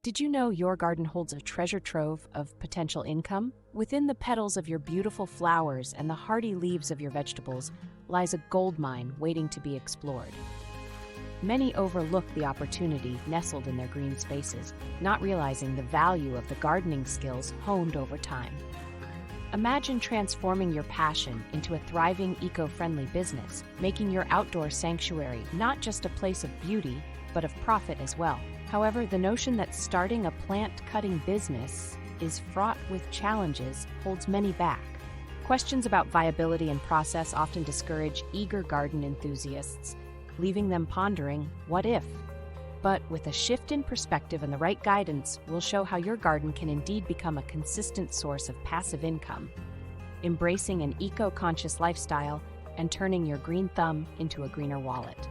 Did you know your garden holds a treasure trove of potential income? Within the petals of your beautiful flowers and the hardy leaves of your vegetables lies a gold mine waiting to be explored. Many overlook the opportunity nestled in their green spaces, not realizing the value of the gardening skills honed over time. Imagine transforming your passion into a thriving, eco-friendly business, making your outdoor sanctuary not just a place of beauty, but of profit as well. However, the notion that starting a plant-cutting business is fraught with challenges holds many back. Questions about viability and process often discourage eager garden enthusiasts, leaving them pondering, what if? But with a shift in perspective and the right guidance, we'll show how your garden can indeed become a consistent source of passive income, embracing an eco-conscious lifestyle and turning your green thumb into a greener wallet.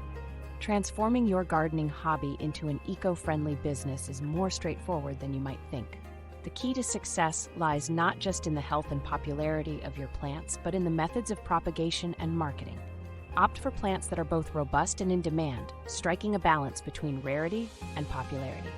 Transforming your gardening hobby into an eco-friendly business is more straightforward than you might think. The key to success lies not just in the health and popularity of your plants, but in the methods of propagation and marketing. Opt for plants that are both robust and in demand, striking a balance between rarity and popularity.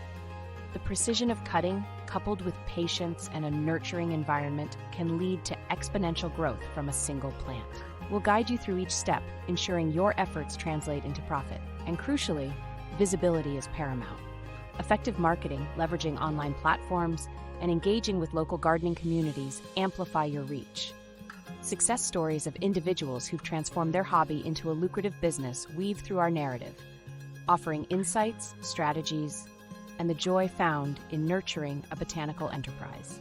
The precision of cutting, coupled with patience and a nurturing environment, can lead to exponential growth from a single plant. We'll guide you through each step, ensuring your efforts translate into profit. And crucially, visibility is paramount. Effective marketing, leveraging online platforms, and engaging with local gardening communities amplify your reach. Success stories of individuals who've transformed their hobby into a lucrative business weave through our narrative, offering insights, strategies, and the joy found in nurturing a botanical enterprise.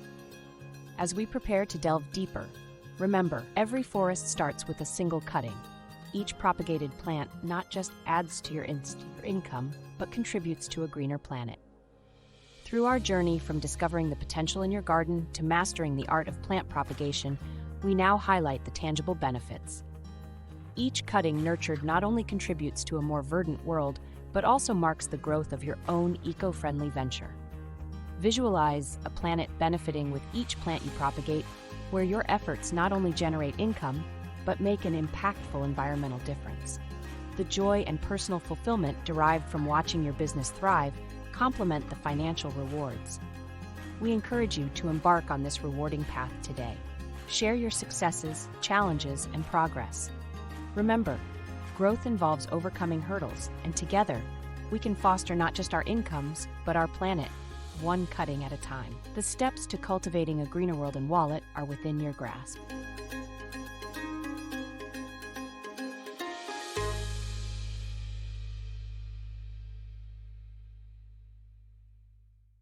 As we prepare to delve deeper, remember, every forest starts with a single cutting. Each propagated plant not just adds to your income, but contributes to a greener planet. Through our journey from discovering the potential in your garden to mastering the art of plant propagation, we now highlight the tangible benefits. Each cutting nurtured not only contributes to a more verdant world, but also marks the growth of your own eco-friendly venture. Visualize a planet benefiting with each plant you propagate, where your efforts not only generate income, but make an impactful environmental difference. The joy and personal fulfillment derived from watching your business thrive complement the financial rewards. We encourage you to embark on this rewarding path today. Share your successes, challenges, and progress. Remember, growth involves overcoming hurdles, and together, we can foster not just our incomes, but our planet, one cutting at a time. The steps to cultivating a greener world and wallet are within your grasp.